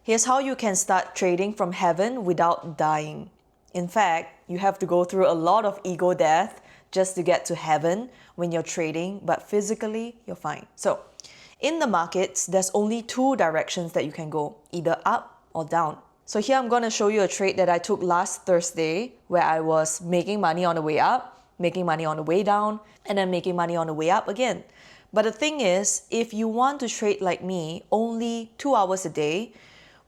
Here's how you can start trading from heaven without dying. In fact, you have to go through a lot of ego death just to get to heaven when you're trading, but physically, you're fine. So, in the markets, there's only two directions that you can go, either up or down. So here I'm going to show you a trade that I took last Thursday where I was making money on the way up, making money on the way down, and then making money on the way up again. But the thing is, if you want to trade like me, only 2 hours a day,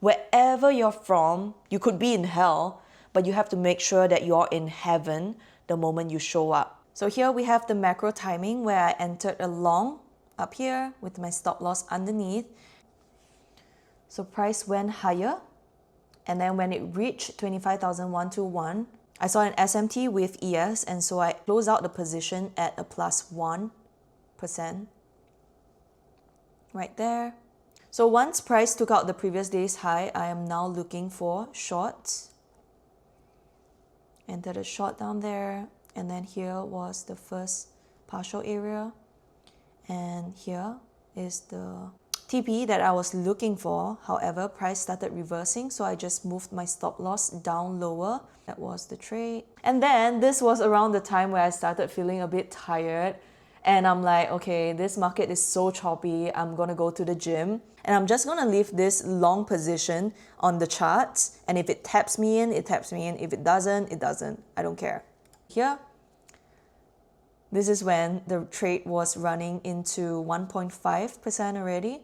wherever you're from, you could be in hell, but you have to make sure that you're in heaven the moment you show up. So here we have the macro timing where I entered a long up here with my stop loss underneath. So price went higher. And then when it reached 25,121, I saw an SMT with ES, and so I closed out the position at a plus 1% right there. So once price took out the previous day's high, I am now looking for shorts. Entered a short down there, and then here was the first partial area, and here is the TP that I was looking for. However, price started reversing, so I just moved my stop loss down lower. That was the trade. And then this was around the time where I started feeling a bit tired, and I'm like, okay, this market is so choppy, I'm gonna go to the gym, and I'm just gonna leave this long position on the charts, and if it taps me in, it taps me in. If it doesn't, it doesn't. I don't care. Here, this is when the trade was running into 1.5% already.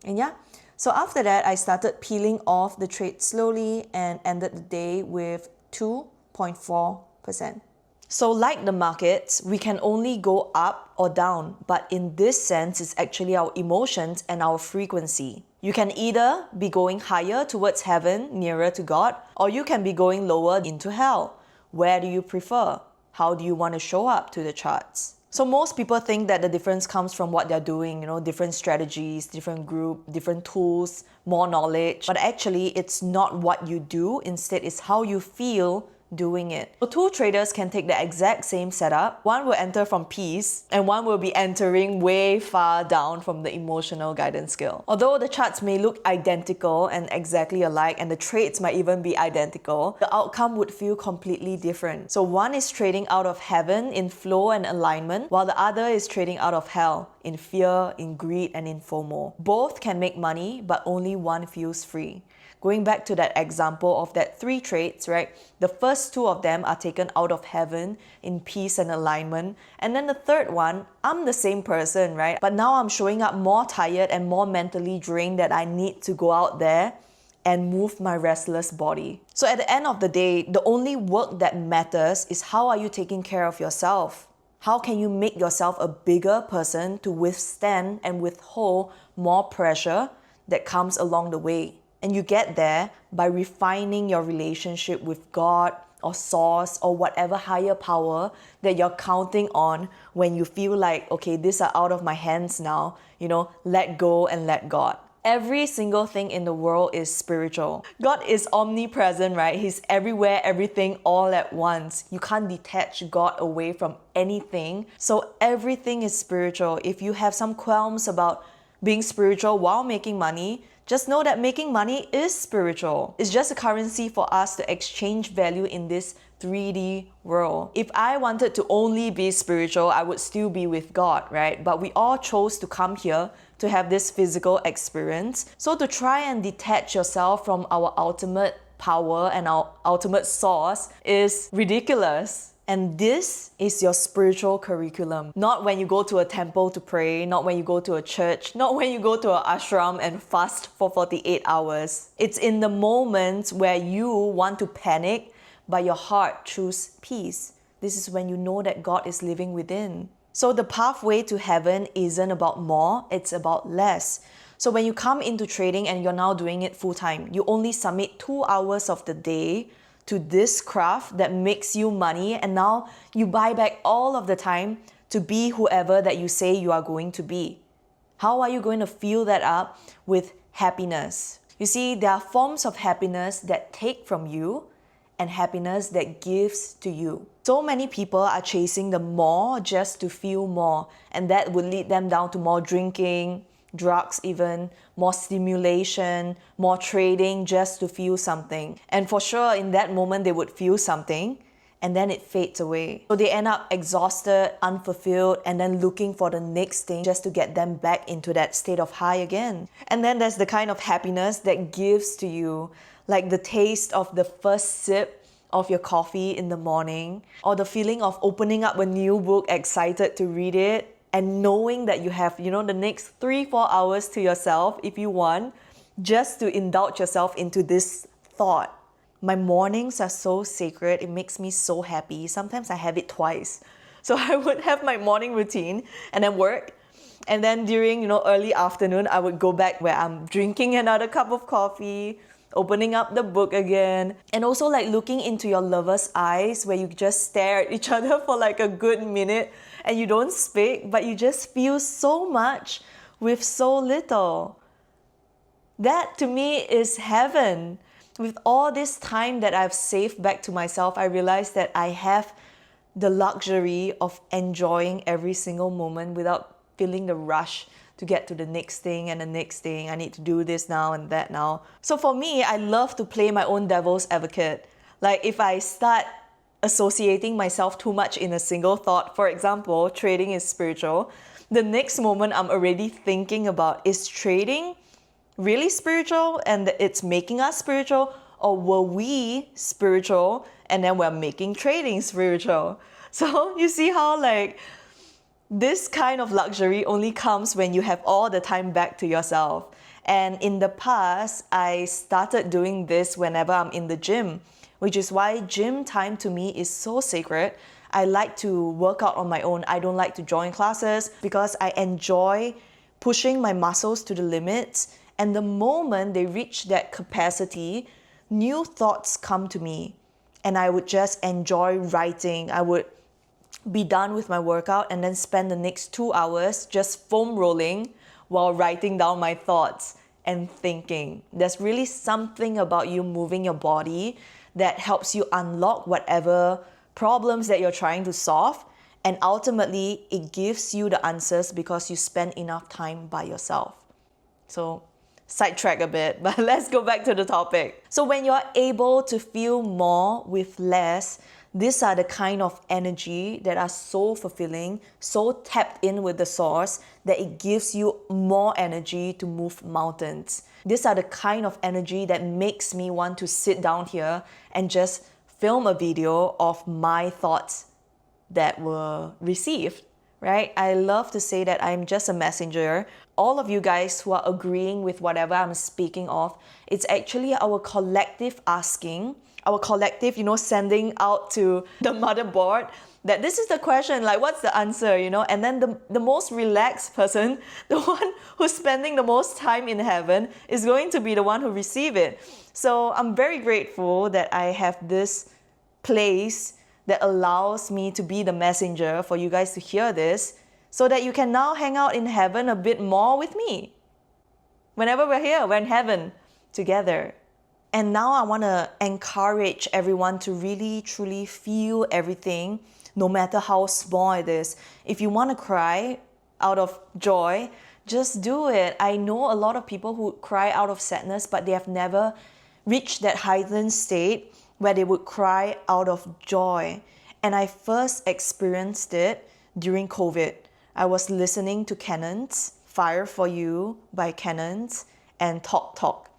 And yeah, so after that, I started peeling off the trade slowly and ended the day with 2.4%. So like the markets, we can only go up or down, but in this sense, it's actually our emotions and our frequency. You can either be going higher towards heaven, nearer to God, or you can be going lower into hell. Where do you prefer? How do you want to show up to the charts? So most people think that the difference comes from what they're doing, different strategies, different group, different tools, more knowledge. But actually, it's not what you do. Instead, it's how you feel doing it. So two traders can take the exact same setup. One will enter from peace and one will be entering way far down from the emotional guidance scale. Although the charts may look identical and exactly alike, and the trades might even be identical, the outcome would feel completely different. So one is trading out of heaven in flow and alignment, while the other is trading out of hell in fear, in greed, and in FOMO. Both can make money, but only one feels free. Going back to that example of that 3 trades, right? The first 2 of them are taken out of heaven in peace and alignment. And then the third one, I'm the same person, right? But now I'm showing up more tired and more mentally drained that I need to go out there and move my restless body. So at the end of the day, the only work that matters is how are you taking care of yourself? How can you make yourself a bigger person to withstand and withhold more pressure that comes along the way? And you get there by refining your relationship with God or Source or whatever higher power that you're counting on when you feel like, okay, these are out of my hands now, let go and let God. Every single thing in the world is spiritual. God is omnipresent, right? He's everywhere, everything, all at once. You can't detach God away from anything. So everything is spiritual. If you have some qualms about being spiritual while making money, just know that making money is spiritual. It's just a currency for us to exchange value in this 3D world. If I wanted to only be spiritual, I would still be with God, right? But we all chose to come here to have this physical experience. So to try and detach yourself from our ultimate power and our ultimate source is ridiculous. And this is your spiritual curriculum. Not when you go to a temple to pray, not when you go to a church, not when you go to an ashram and fast for 48 hours. It's in the moments where you want to panic, but your heart chooses peace. This is when you know that God is living within. So the pathway to heaven isn't about more, it's about less. So when you come into trading and you're now doing it full time, you only submit 2 hours of the day to this craft that makes you money, and now you buy back all of the time to be whoever that you say you are going to be. How are you going to fill that up with happiness? You see, there are forms of happiness that take from you and happiness that gives to you. So many people are chasing the more just to feel more, and that would lead them down to more drinking, drugs even, more stimulation, more trading just to feel something. And for sure, in that moment, they would feel something and then it fades away. So they end up exhausted, unfulfilled, and then looking for the next thing just to get them back into that state of high again. And then there's the kind of happiness that gives to you, like the taste of the first sip of your coffee in the morning, or the feeling of opening up a new book, excited to read it, and knowing that you have, the next 3-4 hours to yourself if you want, just to indulge yourself into this thought. My mornings are so sacred. It makes me so happy. Sometimes I have it twice. So I would have my morning routine and then work. And then during, early afternoon, I would go back where I'm drinking another cup of coffee, opening up the book again, and also like looking into your lover's eyes where you just stare at each other for like a good minute and you don't speak, but you just feel so much with so little. That to me is heaven. With all this time that I've saved back to myself, I realized that I have the luxury of enjoying every single moment without feeling the rush to get to the next thing and the next thing. I need to do this now and that now. So for me, I love to play my own devil's advocate. Like if I start associating myself too much in a single thought, for example, trading is spiritual, the next moment I'm already thinking about, is trading really spiritual and it's making us spiritual, or were we spiritual and then we're making trading spiritual? So you see how like this kind of luxury only comes when you have all the time back to yourself. And in the past, I started doing this whenever I'm in the gym, which is why gym time to me is so sacred. I like to work out on my own. I don't like to join classes because I enjoy pushing my muscles to the limits. And the moment they reach that capacity, new thoughts come to me. And I would just enjoy writing. I would be done with my workout and then spend the next 2 hours just foam rolling while writing down my thoughts and thinking. There's really something about you moving your body that helps you unlock whatever problems that you're trying to solve. And ultimately, it gives you the answers because you spend enough time by yourself. So, sidetrack a bit, but let's go back to the topic. So when you're able to feel more with less, these are the kind of energy that are so fulfilling, so tapped in with the source that it gives you more energy to move mountains. These are the kind of energy that makes me want to sit down here and just film a video of my thoughts that were received. Right? I love to say that I'm just a messenger. All of you guys who are agreeing with whatever I'm speaking of, it's actually our collective asking, our collective, sending out to the motherboard that this is the question, like what's the answer, and then the most relaxed person, the one who's spending the most time in heaven, is going to be the one who receive it. So I'm very grateful that I have this place that allows me to be the messenger for you guys to hear this, so that you can now hang out in heaven a bit more with me. Whenever we're here, we're in heaven together. And now I want to encourage everyone to really, truly feel everything, no matter how small it is. If you want to cry out of joy, just do it. I know a lot of people who cry out of sadness, but they have never reached that heightened state where they would cry out of joy. And I first experienced it during COVID. I was listening to Cannons, Fire for You by Cannons, and Talk Talk.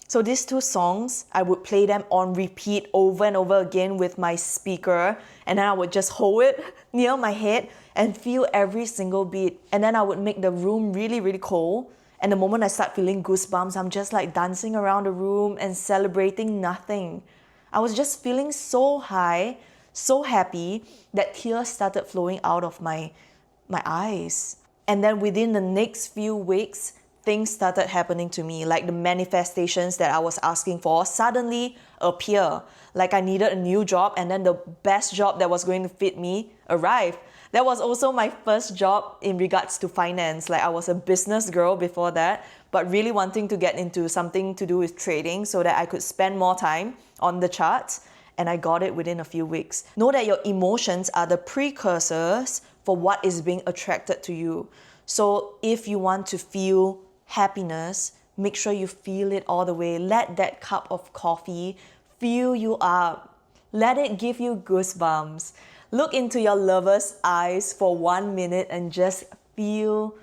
So these two songs, I would play them on repeat over and over again with my speaker, and then I would just hold it near my head and feel every single beat. And then I would make the room really, really cold. And the moment I start feeling goosebumps, I'm just like dancing around the room and celebrating nothing. I was just feeling so high, so happy that tears started flowing out of my eyes. And then within the next few weeks, things started happening to me, like the manifestations that I was asking for suddenly appear. Like I needed a new job, and then the best job that was going to fit me arrived. That was also my first job in regards to finance. Like I was a business girl before that, but really wanting to get into something to do with trading so that I could spend more time on the charts, and I got it within a few weeks. Know that your emotions are the precursors for what is being attracted to you. So if you want to feel happiness, make sure you feel it all the way. Let that cup of coffee fill you up. Let it give you goosebumps. Look into your lover's eyes for 1 minute and just feel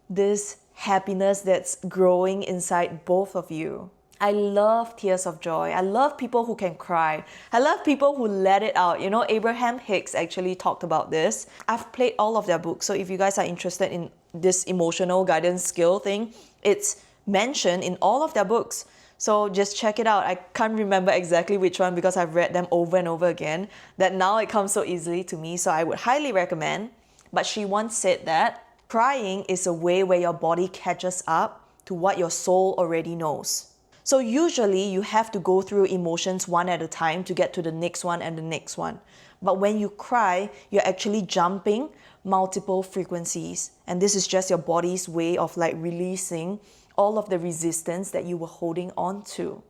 this happiness that's growing inside both of you. I love tears of joy. I love people who can cry. I love people who let it out. You know, Abraham Hicks actually talked about this. I've played all of their books, so if you guys are interested in this emotional guidance skill thing, it's mentioned in all of their books. So just check it out. I can't remember exactly which one because I've read them over and over again, that now it comes so easily to me, so I would highly recommend. But she once said that crying is a way where your body catches up to what your soul already knows. So usually you have to go through emotions one at a time to get to the next one and the next one. But when you cry, you're actually jumping multiple frequencies. And this is just your body's way of like releasing all of the resistance that you were holding on to.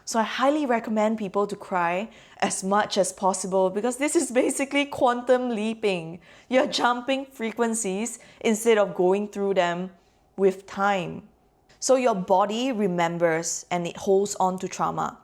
So I highly recommend people to cry as much as possible because this is basically quantum leaping. You're jumping frequencies instead of going through them with time. So your body remembers and it holds on to trauma.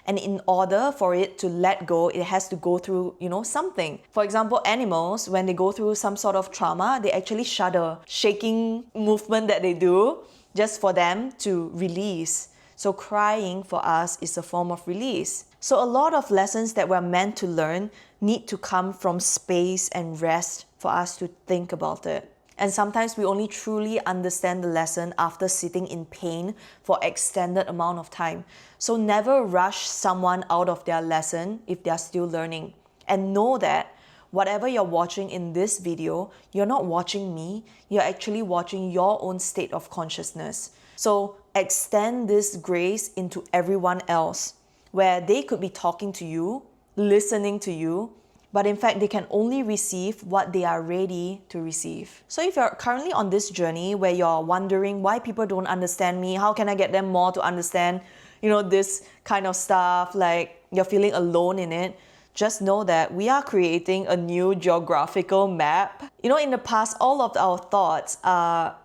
And in order for it to let go, it has to go through, something. For example, animals, when they go through some sort of trauma, they actually shudder, shaking movement that they do just for them to release. So crying for us is a form of release. So a lot of lessons that we're meant to learn need to come from space and rest for us to think about it. And sometimes we only truly understand the lesson after sitting in pain for extended amount of time. So never rush someone out of their lesson if they're still learning. And know that whatever you're watching in this video, you're not watching me, you're actually watching your own state of consciousness. So extend this grace into everyone else, where they could be talking to you, listening to you, but in fact, they can only receive what they are ready to receive. So if you're currently on this journey where you're wondering why people don't understand me, how can I get them more to understand, this kind of stuff, like you're feeling alone in it, just know that we are creating a new geographical map. In the past, all of our thoughts are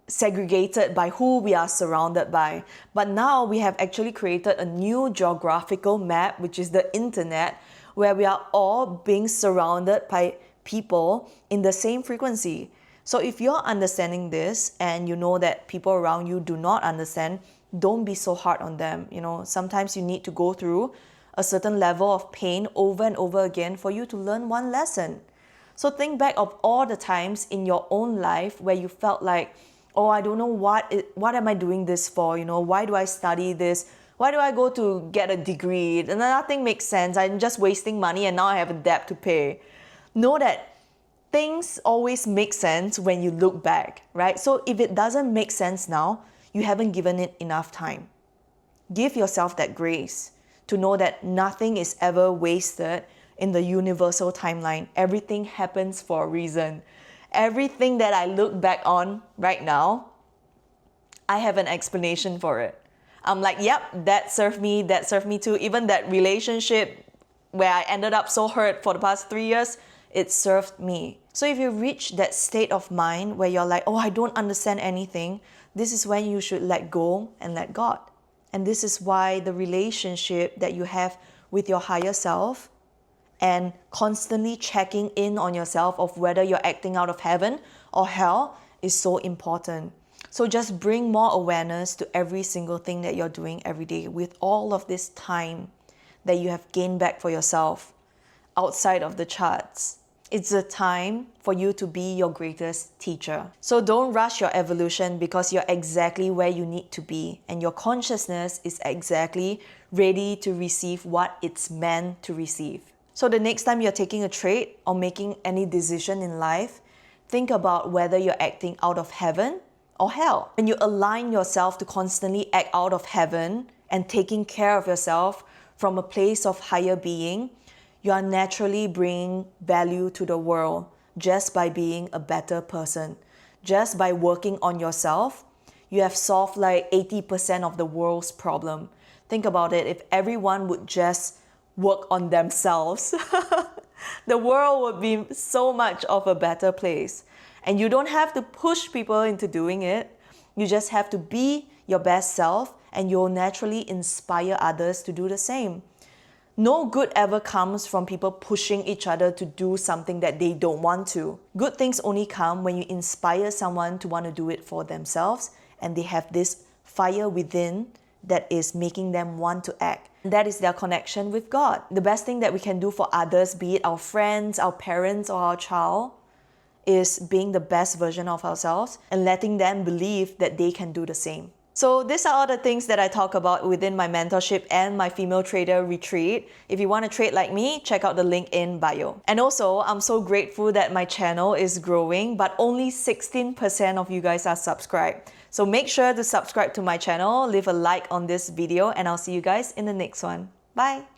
segregated by who we are surrounded by. But now we have actually created a new geographical map, which is the internet, where we are all being surrounded by people in the same frequency. So if you're understanding this and you know that people around you do not understand, don't be so hard on them. Sometimes you need to go through a certain level of pain over and over again for you to learn one lesson. So think back of all the times in your own life where you felt like, oh, I don't know what am I doing this for? Why do I study this? Why do I go to get a degree? And nothing makes sense. I'm just wasting money and now I have a debt to pay. Know that things always make sense when you look back, right? So if it doesn't make sense now, you haven't given it enough time. Give yourself that grace to know that nothing is ever wasted in the universal timeline. Everything happens for a reason. Everything that I look back on right now, I have an explanation for it. I'm like, yep, that served me too. Even that relationship where I ended up so hurt for the past 3 years, it served me. So if you reach that state of mind where you're like, oh, I don't understand anything, this is when you should let go and let God. And this is why the relationship that you have with your higher self and constantly checking in on yourself of whether you're acting out of heaven or hell is so important. So just bring more awareness to every single thing that you're doing every day with all of this time that you have gained back for yourself outside of the charts. It's a time for you to be your greatest teacher. So don't rush your evolution because you're exactly where you need to be and your consciousness is exactly ready to receive what it's meant to receive. So the next time you're taking a trade or making any decision in life, think about whether you're acting out of heaven or hell. When you align yourself to constantly act out of heaven and taking care of yourself from a place of higher being, you are naturally bringing value to the world just by being a better person. Just by working on yourself, you have solved like 80% of the world's problem. Think about it, if everyone would just work on themselves, the world would be so much of a better place. And you don't have to push people into doing it. You just have to be your best self, and you'll naturally inspire others to do the same. No good ever comes from people pushing each other to do something that they don't want to. Good things only come when you inspire someone to want to do it for themselves, and they have this fire within that is making them want to act. That is their connection with God. The best thing that we can do for others, be it our friends, our parents, or our child, is being the best version of ourselves and letting them believe that they can do the same. So these are all the things that I talk about within my mentorship and my female trader retreat. If you want to trade like me, check out the link in bio. And also, I'm so grateful that my channel is growing, but only 16% of you guys are subscribed. So make sure to subscribe to my channel, leave a like on this video, and I'll see you guys in the next one. Bye!